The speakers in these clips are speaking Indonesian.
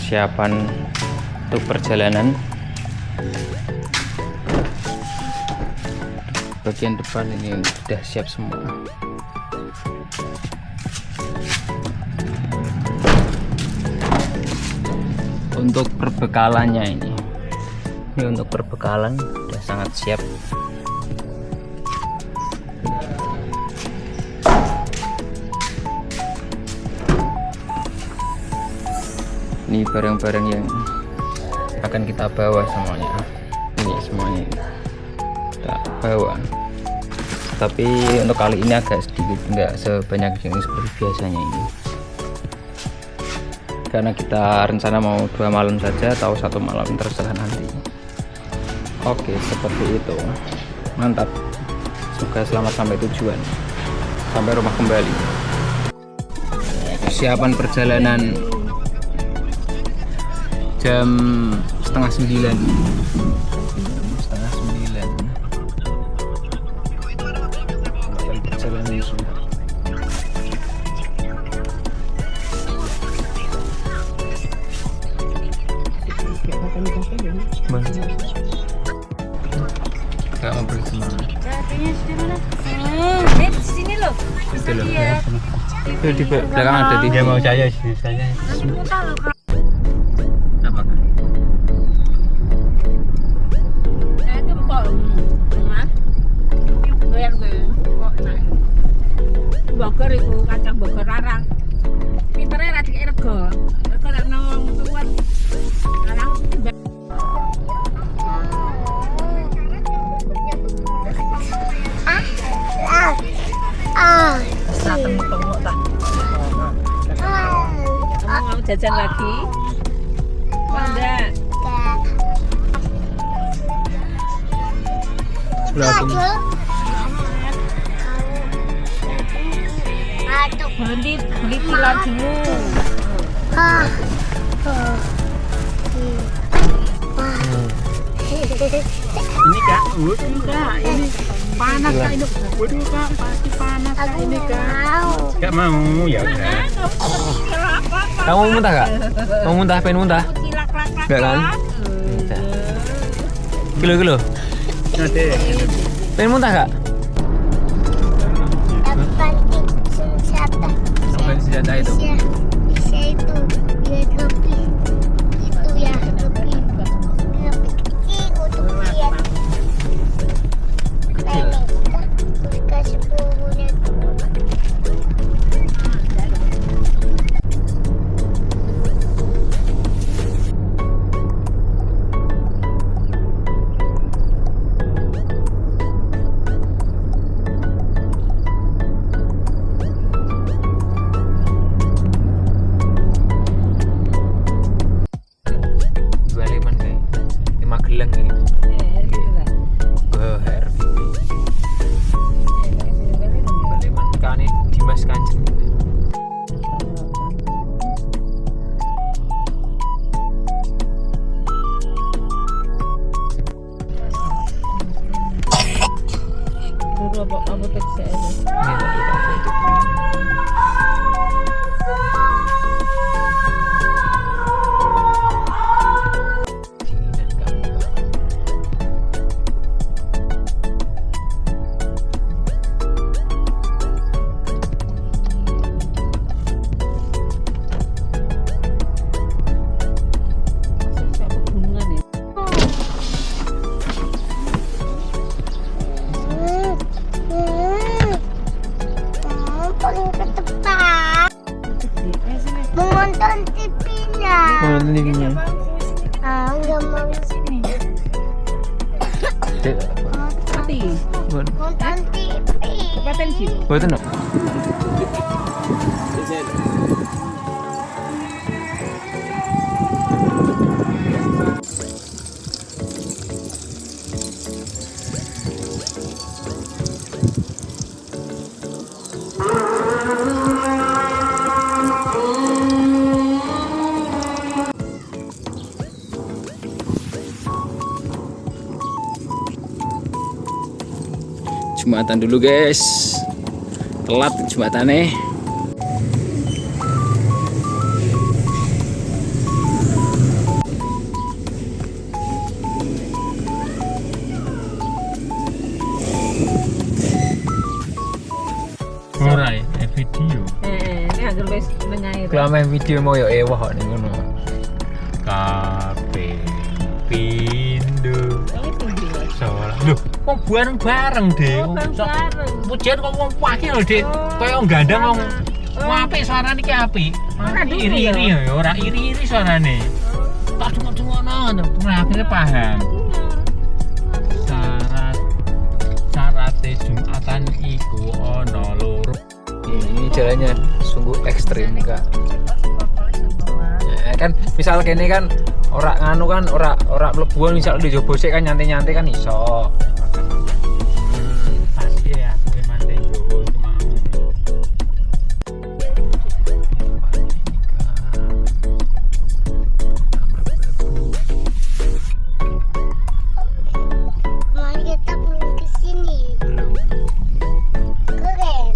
persiapan untuk perjalanan. Bagian depan ini sudah siap semua. Untuk perbekalannya ini untuk perbekalan sudah sangat siap. Ini barang-barang yang akan kita bawa semuanya. Ini semuanya kita bawa. Tapi untuk kali ini agak sedikit, enggak sebanyak yang seperti biasanya ini. Karena kita rencana mau 2 malam saja atau 1 malam, terserah nanti. Oke, seperti itu. Mantap. Semoga selamat sampai tujuan, sampai rumah kembali. Persiapan perjalanan jam 8:30. Perjalanan sudah. Gak mau pergi kemana? Di sini loh. Itu loh. Itu di belakang ada di. Dia mau saya saya. Apa? Itu kok rumah. Goyang kok enak. Bogor itu kacang Bogor larang. Pintere ra dikek rego. Rego nek nang tuwet. Larang setelah tengok tak. Kamu mau jajan lagi? Enggak. Beli kilan dulu. Ini Kak, enggak, ini panas Kak ini. Waduh Kak, pasti panas Kak ini Kak. Gak mau, ya udah. Kamu mau muntah gak? Mau muntah, pengen muntah? Enggak kan? Kilo. Nanti. Pengen muntah gak? Sampai senjata itu. Bisa itu ya lebih itu ya lebih kecil untuk lihat Kecil. kasih punya menonton TV-nya. TV-nya. Enggak mau sini. Mati. Nonton TV. Kapan sih? Betul no? Jumatan dulu guys, telat jumatannya. menyair. Kalau main video mau ya ewah kok nih ngono. Kabeh pindho. Oleh tinggi. Salah. Loh, kok bareng-bareng, Dek. Bareng. Pujian kok wong wakil lho, Dek. Kaya gandang wong apik suarane iki apik. Iri-iri ya, ora iri-iri suarane. Tak cungok-cungokno, akhirnya paham. Syarat Jumatan iku ana loro. Ini jalannya sungguh ekstrim, Kak. Ya, kan misal kene kan ora nganu kan ora mlebuan misal di jobo sik kan nyantai-nyantai kan iso. Pasti ya, kowe manteng yo itu mau. Mari kita pulang ke sini. Keren.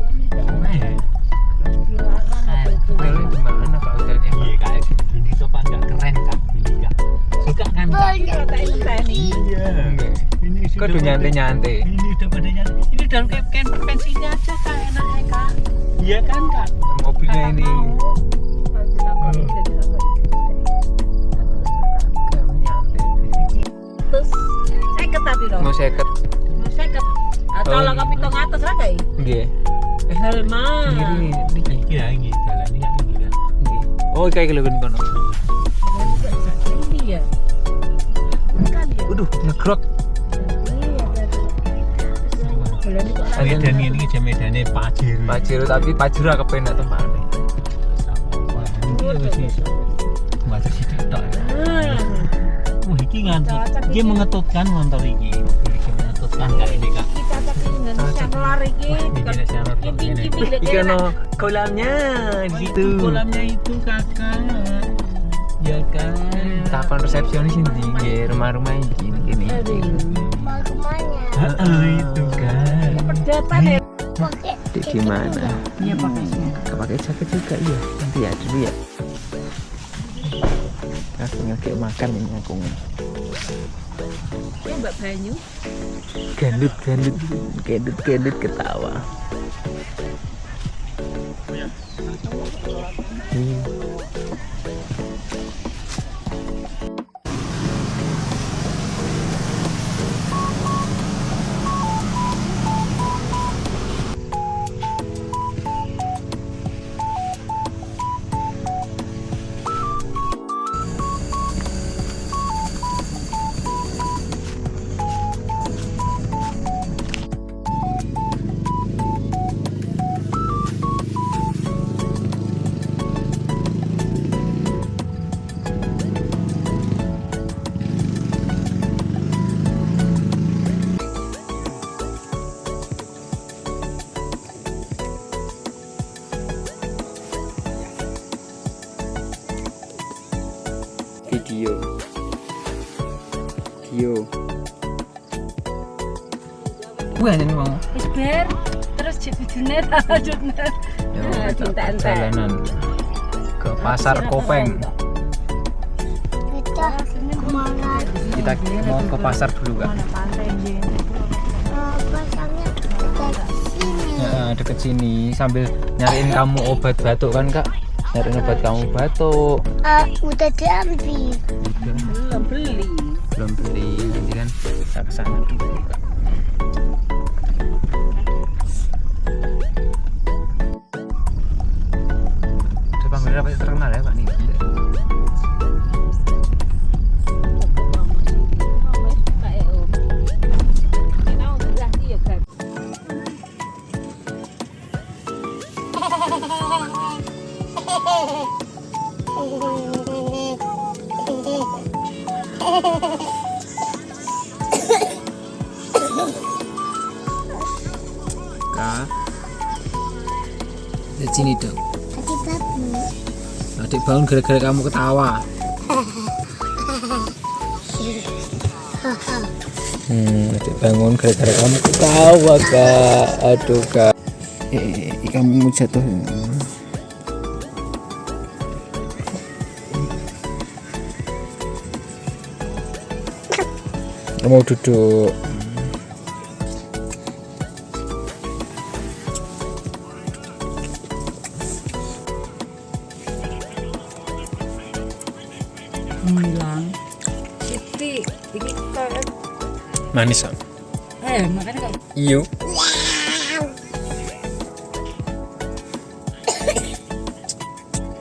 Hotelnya di mana Kak hotelnya? Iya kayak gini tuh Pak, nggak keren Kak, gini Kak. Suka kan Kak? Iya. Ini Kok udah nyantai-nyantai? Ini udah pada nyantai. Ini udah kayak camper pensinya aja Kak, enak ya Kak. Iya kan Kak? Mobilnya ini Terus seket tapi dong. mau seket. Seket. Kalau kamu hitung atas lah kayak. Nggih. Helma. Ini iki. Iya ini jalan ini kan Nggih. Oh, kayak kelebihan kono. Ini ya. Bukan ya. Waduh, ngegrok. Medan ini aja medannya Pajero. Pajero tapi Pajero kepenak tempatnya. Nggak tersidik tak ya. Wah iki ngantut. Dia mengetutkan motor iki. Iki mengetutkan Kak ini Kak. Kita tapi dengan selular iki. Ini channel Kimping-kimping dek. Ikan kolamnya di situ. kolamnya itu Kakak. Ya kan. Tapan resepsionis ini di rumah-rumah ini. Mau kemana? Itu kan. Perdatan ya. Pakai Di mana? Iya pakai sini. Pakai jaket juga iya. Nanti ya dulu ya. Aku ngekek makan ini aku. Ya Mbak Banyu. Gendut ketawa. Video. Wah, ini mau. Wis ber. Terus jebujune lanjutne. Ya, cinta ente. Jalanan ke pasar Kopeng. kita kemana? Kita mau ke pasar dulu Kak. Pasangnya dekat sini. Ya, deket sini sambil nyariin kamu obat batuk kan Kak? Nyariin obat kamu batuk. Udah diambil. Belum beli. Belum beli, nanti kan kita kesana dulu Kak. Depan bener apa terkenal ya Pak nih? Kak, lihat sini dong. Tadi babu. Adik bangun gara-gara kamu ketawa. Adik bangun gara-gara kamu ketawa Kak. Aduh Kak. Kamu jatuh. Mau duduk. Manis kan? Makanya kalau Iyo.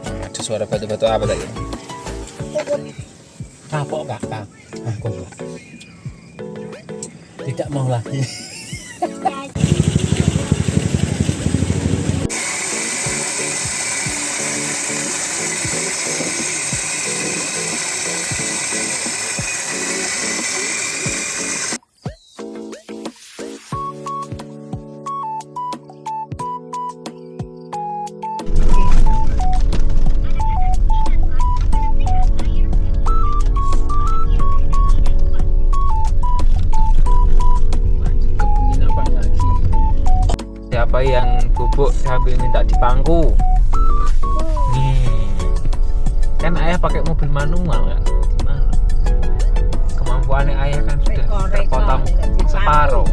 Ada suara batu-batu apa tadi? Kapok kakak. Aku enggak. Tidak mau lagi. Siapa yang bubuk sambil minta dipangku? Nih, kan ayah pakai mobil manual kan? Gimana? Kemampuannya ayah kan sudah terpotong separuh.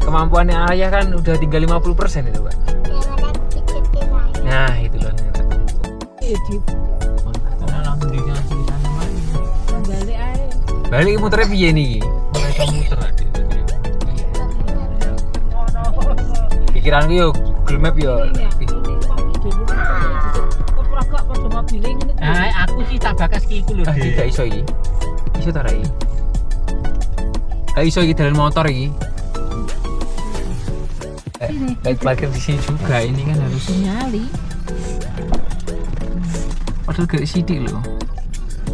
Kemampuannya ayah kan udah tinggal 50% itu kan? Nah itu loh yang kita tunggu. Balik muternya piye nih? Mulai kamu muter adik. Pikiranku yo Google Map yo. Aku sih tak bakas ki iku lho. Gak iso iki. Iso ta ra iki? Gak iso iki dalan motor iki. Parkir di sini juga ini kan harus nyali. padahal gak sidik lho.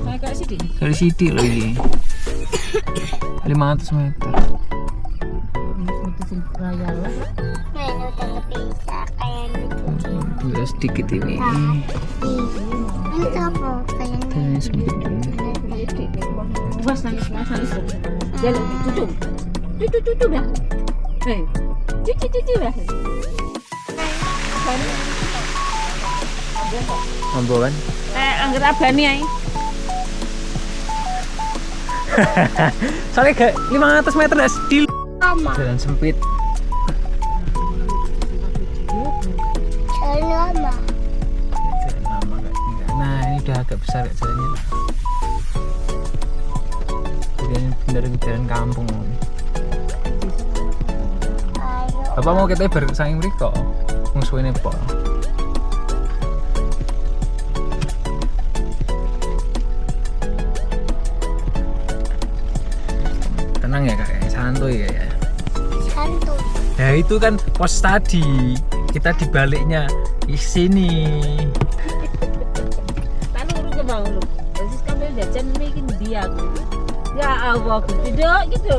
Kayak sidik. Dari sidik lho iki. 500 meter. Mutusin raya lah. Udah sedikit ini. Ini sempit. Buas nangis. Jalan tutup. Tutup dah. Hei. Cuci dah. Ambo kan? Angger abani ae. Soalnya gak 500 meter gak sedih. Jalan sempit. Jalan lama. Jalan lama gak tinggal. Nah ini udah agak besar ya jalannya. Ini bener jalan kampung. Bapak mau kita bersaing mereka musuhnya apa? Tenang ya kak, santuy ya. Santuy. Ya itu kan pos tadi, kita di baliknya di sini. Lalu urut ke mau lu. Terus kan dia jajan bikin dia. Ya Allah, tidak gitu.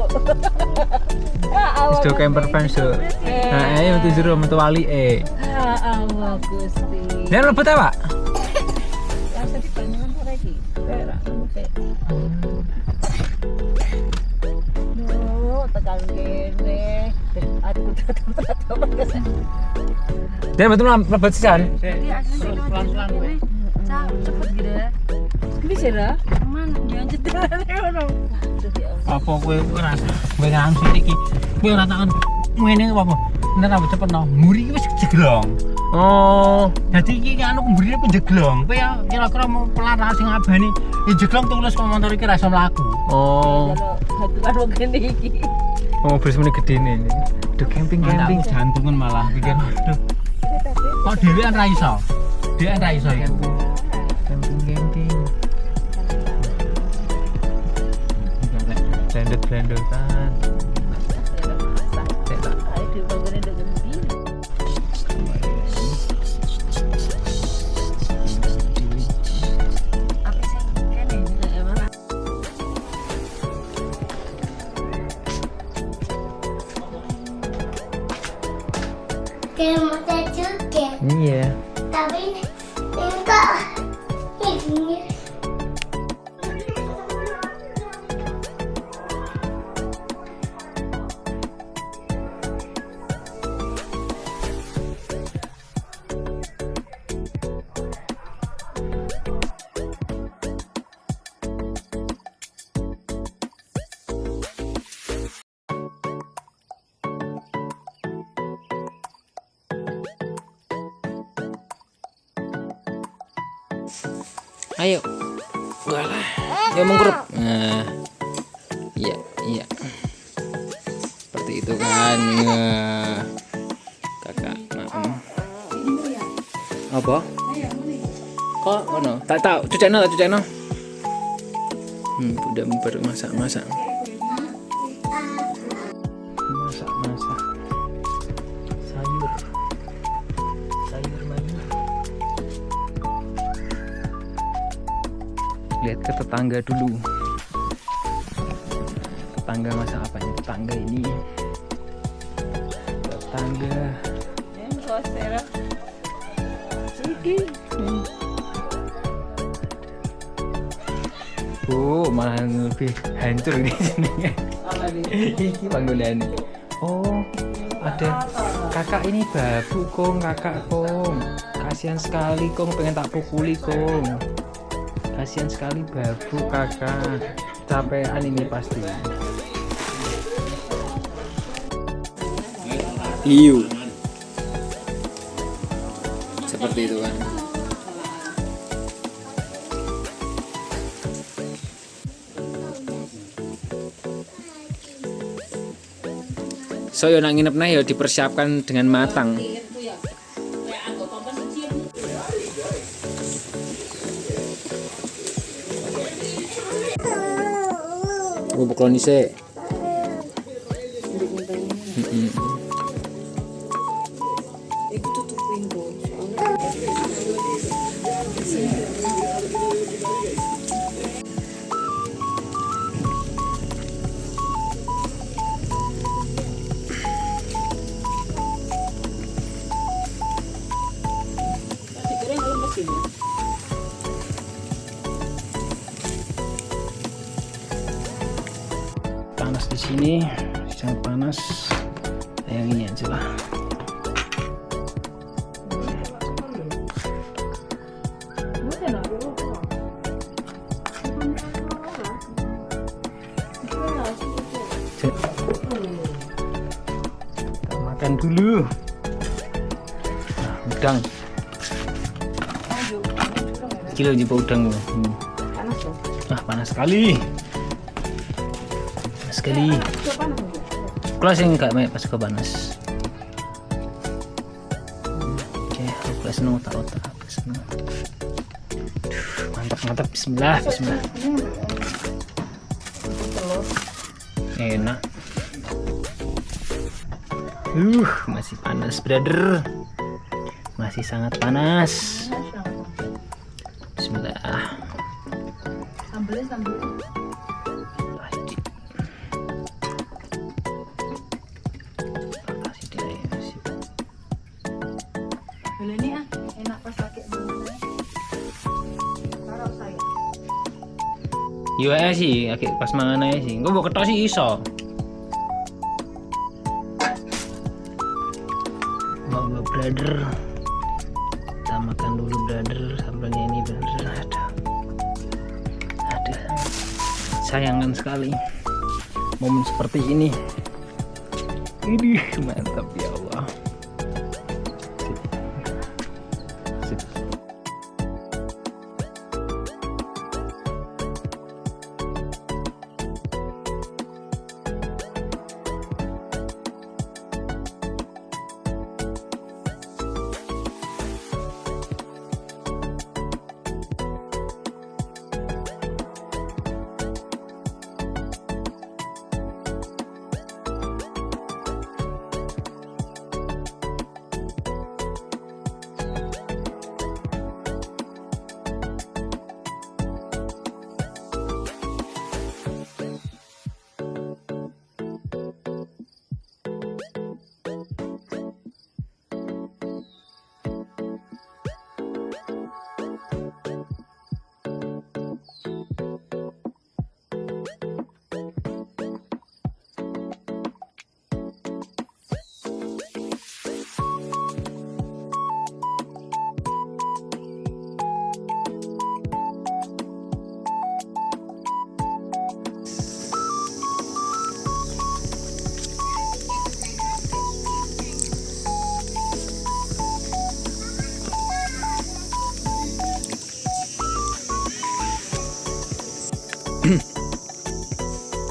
Ya Allah. Sudah camper van so. Nah, ayo metu jero metu wali Ya Allah Gusti. Dan lebet apa? Ya tadi panjangan sore iki. Perak. Tekan kene. Aduh, Dan betul lebet sisan. pelan-pelan gue. Cepet gitu ya. Bisa dah. Mana dia jederane ngono. Apa kowe ngerasa kowe ngamsi iki kowe ora takon ngene apa bener apa cepet no mburi iki wis jeglong. Oh jadi iki anu mburi ku jeglong kowe ya kira-kira mau pelan sing ngabani ya jeglong tulis kok motor iki ra iso mlaku. Oh Hatukan wong kene iki. mobil semene gedene ini aduh camping jantungan malah pikir aduh kok dhewean ra iso iku camping blender kan. Kayak motor juga. Iya. Tapi ini kok ini. Ayo. Walah. Ya mengkurup. Nah. Iya, iya. Seperti itu kan. Nah. Kakak. Nah. Apa? Kok ono? Tak tahu, cucekno. Udah bermasak. Masak. Sayur mayu. Lihat ke tetangga dulu. Tetangga masak apa nih? Tetangga ini. Tetangga. Oh, malah lebih hancur di sini. Ini panggonan. Oh, ada kakak ini babu kong, kakak kong. Kasihan sekali kong, pengen tak pukuli kong. Kasihan sekali babu kakak. Capean ini pasti. Iu. Seperti itu kan. So yo nak nginep yo dipersiapkan dengan matang. Buklon dhisik. Panas di sini, sangat panas. Yang ini aja lah. Kita makan dulu. Nah, udang. Kilo di udang. Panas sekali. Sekali kelas yang enggak banyak pas ke panas. Oke, kelas otak mantap. Bismillah. Enak. Masih panas brother, masih sangat panas. Bismillah. Sambelnya ini enak pas pakai taruh saya. Yo sih, akeh pas mangan ae sih. Engko mbok ketok sih iso. Monggo brother. Kita makan dulu brother, sambelnya ini brother. Aduh. Sayangkan sekali momen seperti ini. Ini mantap ya Allah.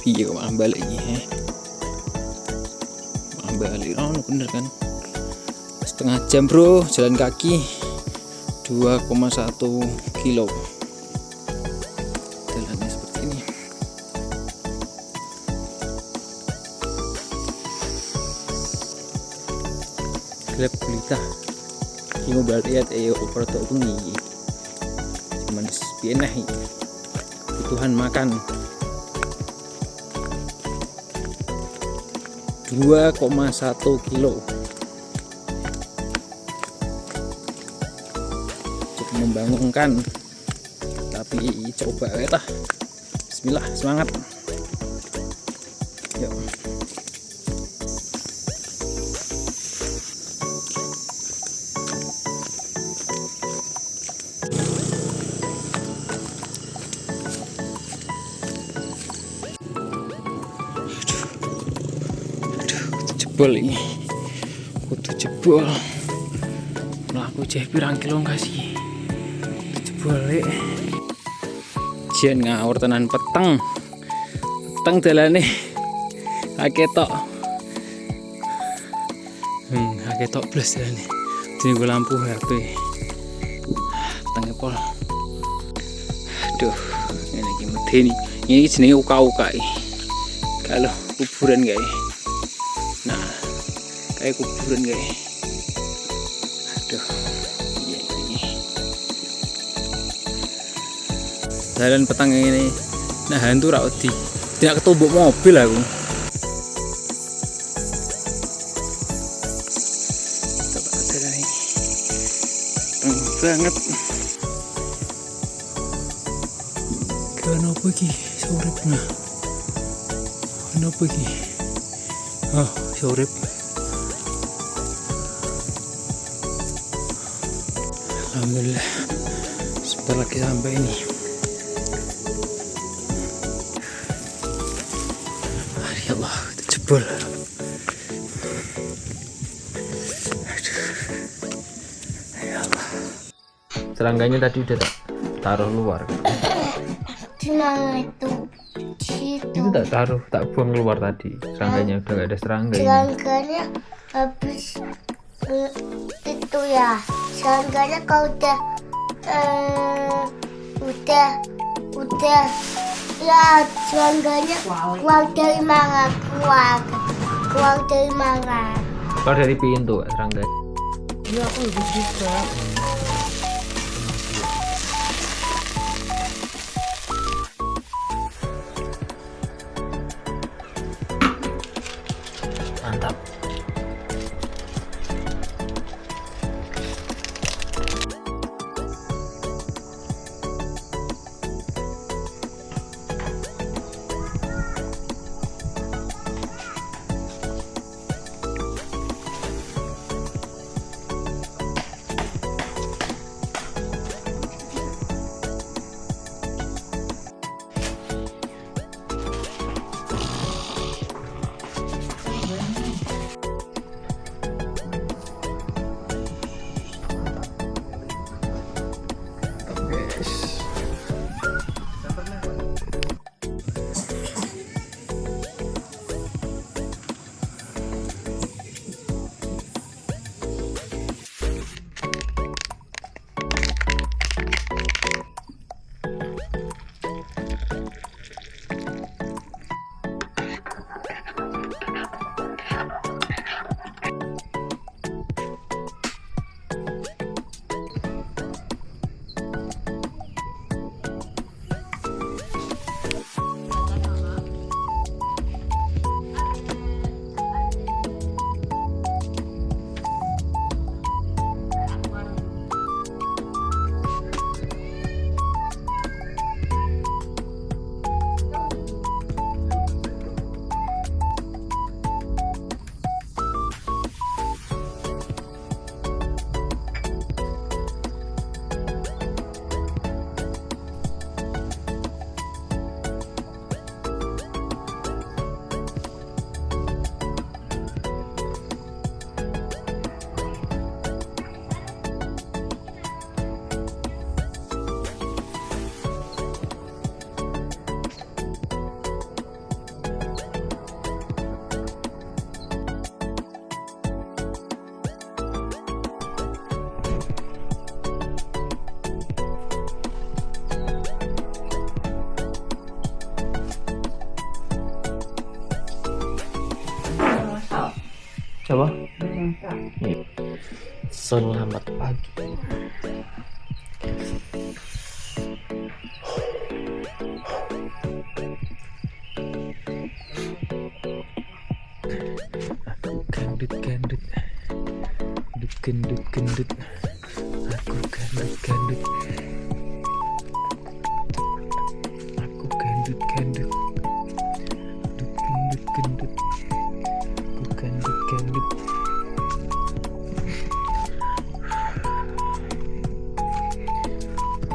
Iya malah balik ini. Malah balik. Oh bener kan. Setengah jam bro jalan kaki 2,1 kilo. Jalannya seperti ini. Gelap gulita. Ini berarti ya operator bengi. Cuman sepienah kebutuhan makan 2,1 kilo. Cukup membangunkan, tapi coba ya tah. Bismillah, semangat. Yuk. Jebol ini kudu jebol melaku ceh pirang kilo kasih jebol jen ngawur tenan peteng jalane akeh tok plus jalane dienggo lampu HP petenge pol. Aduh ini iki medeni ini jenenge uka-uka kalau kuburan guys. Nah, kayak kuburan guys. Aduh, iya ini. Jalan petang ini, nah hantu rak wedi. Tidak ketumbuk mobil aku. Coba jalan ini. Banget. Kenapa iki sore pernah? Kenapa iki? Oh, sore. Alhamdulillah. Sebentar lagi sampai ini. Ya Allah, jebol. Aduh. Ya Allah. Serangganya tadi udah taruh luar. Cuma itu. Itu tak buang keluar tadi. Serangganya udah gak ada serangga ini. Serangganya habis itu ya. Serangganya kalau udah ya serangganya keluar dari mana? Keluar dari mana? Keluar dari pintu serangga. Ya aku lebih juga. Mantap. Siapa? Iya. Selamat pagi. Gendut gendut, gendut gendut, aku gendut gendut, aku gendut gendut, gendut gendut, aku gendut gendut.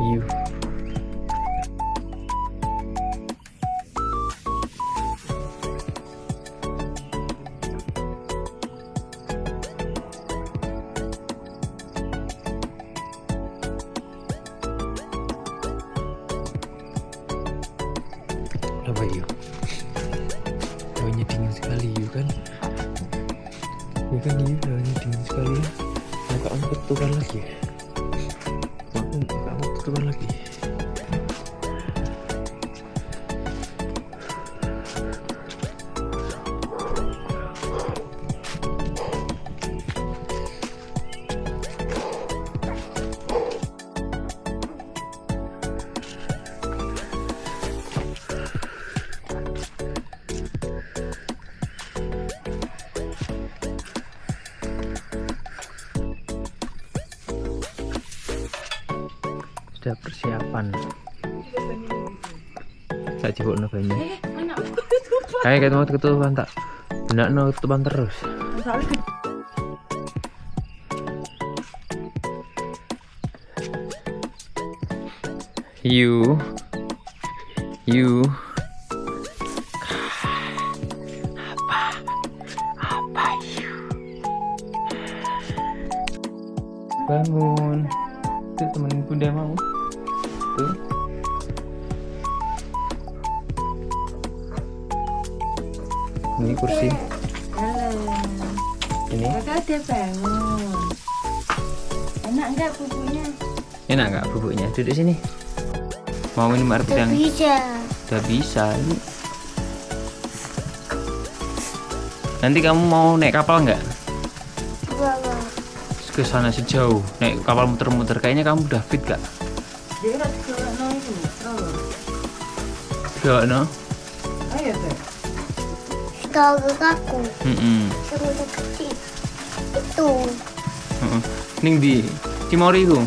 You. Apa yuk? Hawanya dingin sekali yuk kan? Ya kan yuk, hawanya dingin sekali ya. Mau kamu ketukan lagi ya? Kamu ketukan lagi. Sudah persiapan. Saya cibuk no banyu. Kayak mau ketutupan tak? Benak no ketutupan terus. You. Apa you? Bangun. Tuh temenin bunda mau. Tuh. Ini kursi. Halo. Ini. Kakak udah bangun. Enak enggak bubuknya? Enak nggak bubuknya? Duduk sini. Mau minum air putih yang Bisa. udah bisa. Ini. Nanti kamu mau naik kapal nggak? Bawa. Ke sana sejauh. Naik kapal muter-muter. Kayaknya kamu udah fit gak? Dia udah no itu. Gak no? Ayo deh. Kalau kakakku semuanya kecil itu. Ning di Timori ku.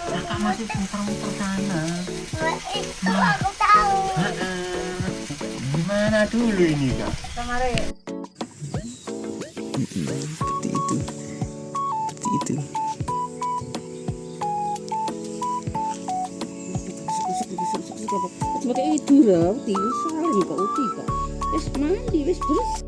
Kakak masih muter-muter sana. Itu aku tahu. Gimana dulu ini kak? Kemarin. Seperti itu. Seperti itu lah, tidur sehari kok uti kok. Wes mandi, wes bersih.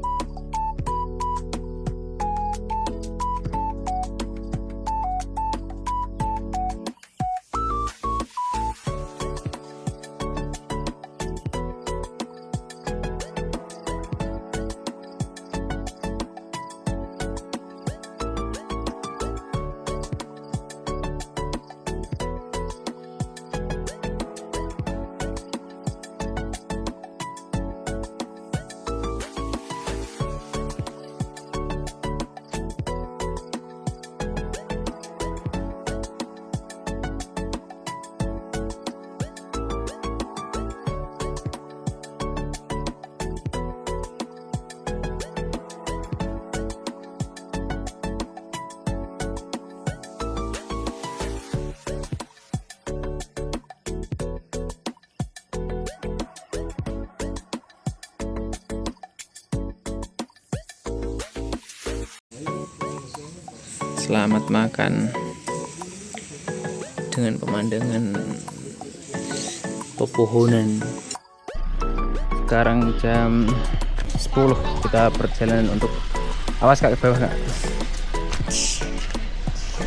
Selamat makan dengan pemandangan pepohonan. Sekarang jam 10, kita perjalanan untuk awas kak ke bawah kak.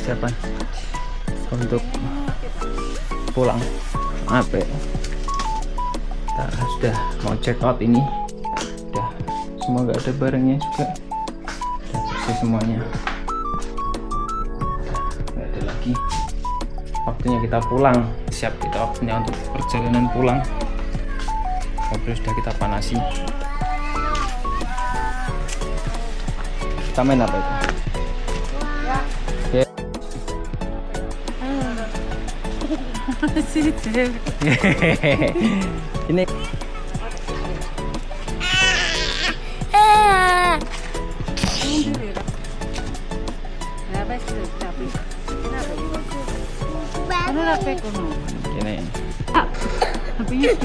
Siapa? Untuk pulang. Apa? Kita sudah mau check out ini. Udah semua nggak ada barangnya juga. Udah bersih semuanya. Nggak ada lagi. Waktunya kita pulang. Siap kita waktunya untuk perjalanan pulang. Mobil sudah kita panasi. Kita main apa itu? Ya. Ini ini.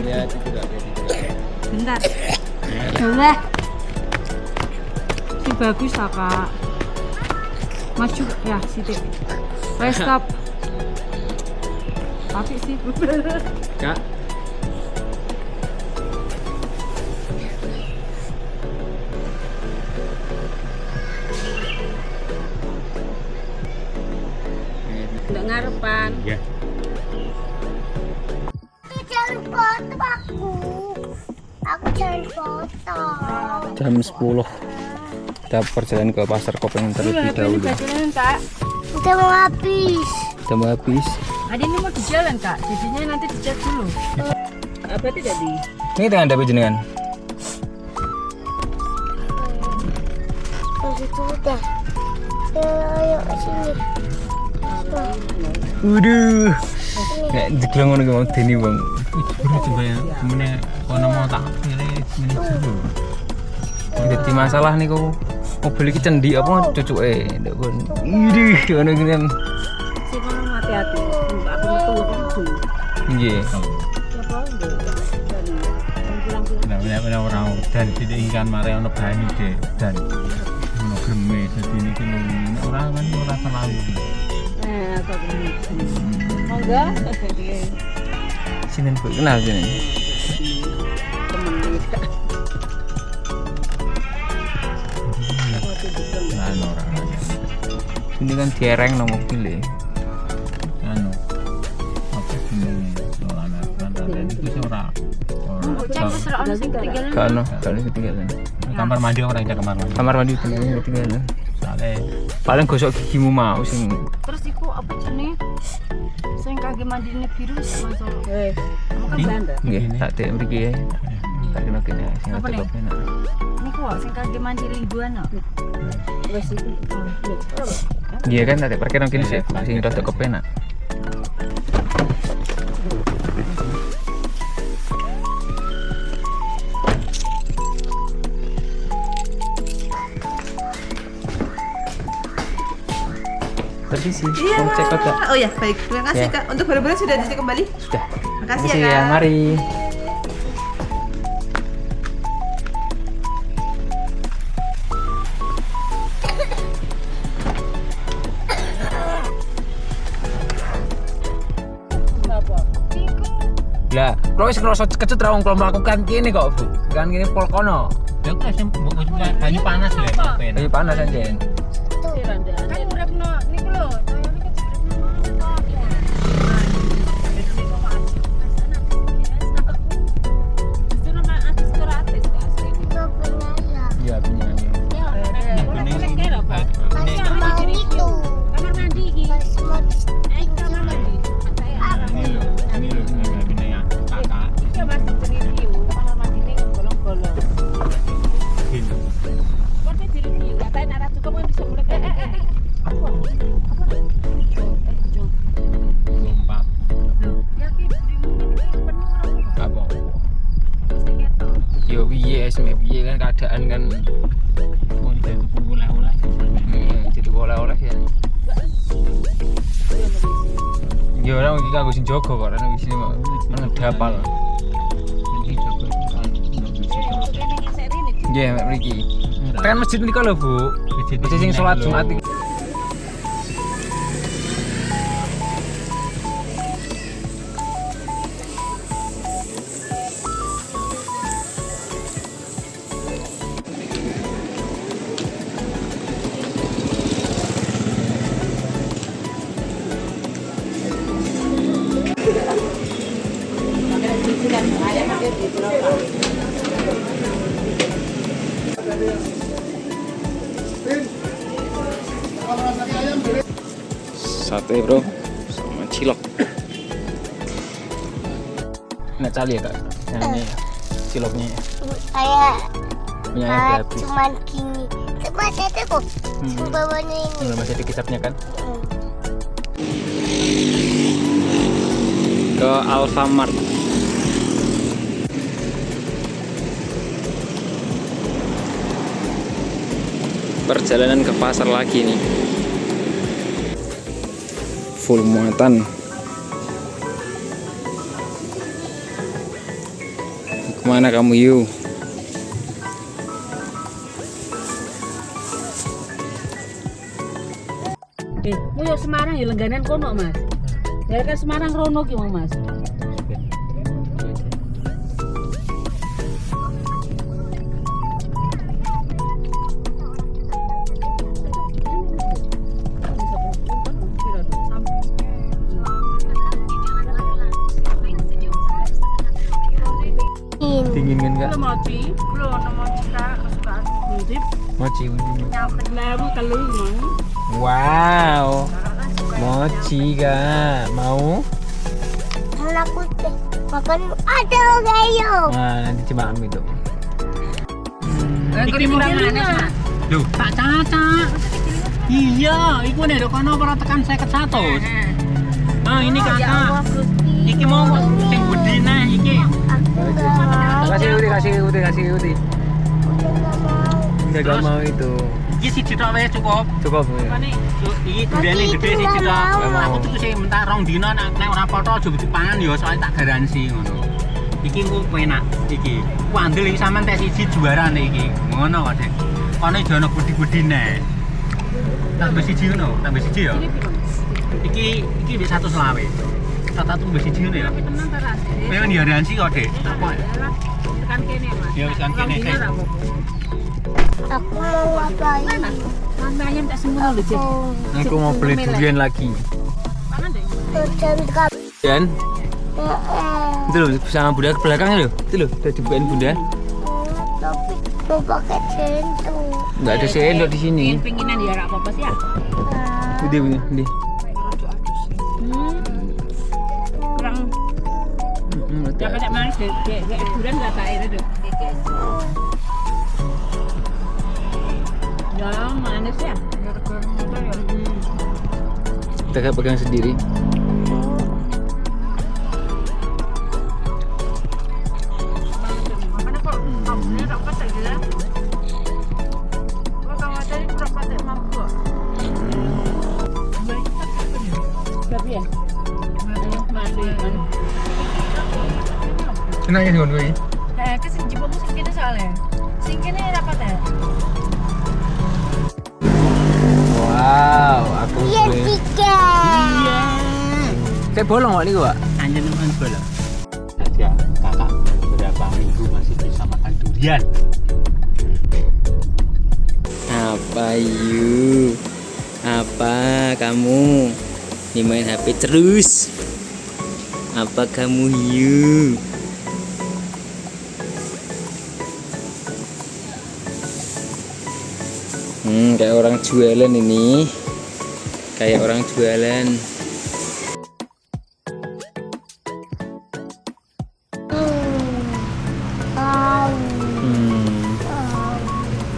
Ya, tidak. Bentar. Coba. Si bagus lah kak. Maju ya sidik. Stop. Tapi sih. Kak. Nggak ngarepan. Ya. Jangan foto aku. Aku jangan foto. Jam 10 kita perjalanan ke pasar Kopeng terlebih dahulu. Kak. Udah mau habis. Udah mau habis. Adi ini mau di jalan kak, jadinya nanti dicek dulu. Apa tidak di? Ini tangan ada jenengan. Begitu udah. Ayo sini. Waduh. Nek jeglong ngono ki mau deni wong. Jebule coba ya, temennya kono mau tak pilih ini dulu. Jadi masalah nih kok mobil iki cendi apa cucuke ndak kon. Idih ngono ki kan. Si kono hati-hati. Aku metu aku. Nggih. Siapa udah? Benar-benar orang dan tidak ingin mari ono banyu deh dan ono greme dadi niki ora kan ora terlalu. Aku gini. Oh enggak? Sini Bu kenal sini. Temen kita. Nah, orang aja. Ini kan diereng nang mobil e. Anu. Apa jenenge? Soalnya kan ada iki ora. Kano ketinggalan. Kamar mandi orang aja kamar mandi. Kamar mandi ketinggalan. Soalnya Paling gosok gigimu mau sing. Terus iku apa jenenge? Sing kage mandine biru masuk. Kamu kan Belanda. Nggih, tak dek mriki ya. Tak kena kene sing Apa nih? ada penak. Niku kok sing kage mandi lingguan kok. Wes iki. Iya kan tak dek parkir nang kene sih sing rada kepenak. Permisi, mau cek out, Kak? Oh ya, baik. Terima kasih Ya. Kak. Untuk barang-barang sudah dicek kembali. Sudah. Makasih Permisi ya, Kak. mari. Lah, kalau wis ngerasa kecut ra wong kalau melakukan kene kok, Bu. Kan kene pol kono. ya kok sing banyu panas lho sampean. Lagi panas anjen. Kan uripno niku lho, saya niku uripno Iya, penyanyi. Kamar itu. Kamar mandi iki. Kamar mandi. Ini lho ini ya kakak. Iki masih review, kamar mandi ini bolong-bolong. Gitu. Kok di-review, katanya arah cukup kan bisa mulai. Lompat. Ya ki penuh orang. Apa? Mesti ketok. Yo piye piye kan keadaan kan Mau dituku oleh-oleh. jadi oleh-oleh ya. Ya orang iki kanggo sing jaga kok ana wis ngedapal. Jadi coba kan nggak bisa. Kene ngesek rene. Nggih, mriki. Kan masjid niku lho, Bu. Masjid sing salat Jumat iki. sate bro sama cilok. Enak kali ya kak, yang ini ya, ciloknya ya. Kayak Minyaknya udah habis. cuman gini. Masih ada kok. Bawahnya ini. Ini masih ada kecapnya kan. Ke Alfamart. Perjalanan ke pasar lagi nih. Full muatan. Kemana kamu Yu? Mau yuk Semarang ya lengganan kono mas. Ya kan Semarang rono ki Mang, mas. Dingin kan kak? Mochi, belum mochi kak, kesukaan Udip. Mochi. Lalu telu mang. Wow. Mochi kak, mau? Anakku deh. Makan ada gayo. Nah nanti coba ambil itu. Iki kurang manis mas. Loh, tak caca. Iya, iku nek ndok kono ora tekan 51. Ah, ini kakak. Iki mau sing gede nah iki. Kasih uti. Enggak Terus? mau itu. Iki siji tok wis cukup. Cukup ya. Mane iki durene gede siji tok. Aku tuku sing mentak 2 dina nek ora poto aja dipangan ya soalnya tak garansi ngono. Iki engko penak iki. Ku andel iki sampean tes siji juarane iki. Ngono kok, Dek. Kono jono budi-budine. Tambah siji ngono, tambah siji ya. Iki wis 120. Satu mbek siji ngono ya. Tenang teras. Memang garansi kok, Dek. Apa? Tekan kene mas. Ya wis kan kene sik. Aku mau ngapain? Mamanya tak semua lho Jek. Aku mau beli durian lagi. Pangan deh. Jam kamu. Dan itu loh sama bunda ke belakangnya loh. Itu loh udah dibukain bunda. Tapi mau pakai sendok. Enggak ada sendok di sini. Pinginan ya rak apa sih ya? Ini. Kurang ya pada manis deh. Kayak durian enggak tak air itu. Ya manis ya. Kita kayak pegang sendiri. Makanya kok kamunya tak pakai gitu ya. Kok kamu tadi kurang pakai mampu. Tapi ya. Masih. Senang ya dengan gue. Kesini jemput musim kita soalnya. Singkirnya dapat ya. Wow, aku Iya beli. tiga. Kayak bolong kok nih gua. Hanya teman bola. Saja kakak beberapa minggu masih bisa makan durian. Apa Yu? Apa kamu? Nih main HP terus. Apa kamu Yu? Kayak orang jualan ini. Kayak orang jualan.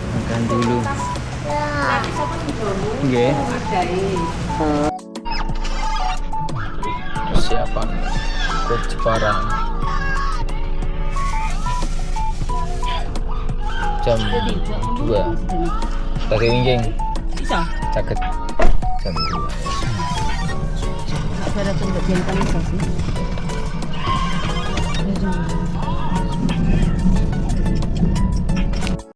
Makan dulu. Nggih. Persiapan ke Jepara. Jam 2. Tadi wingging. Bisa. Caket. Jam 2. Ada tempat yang paling sih.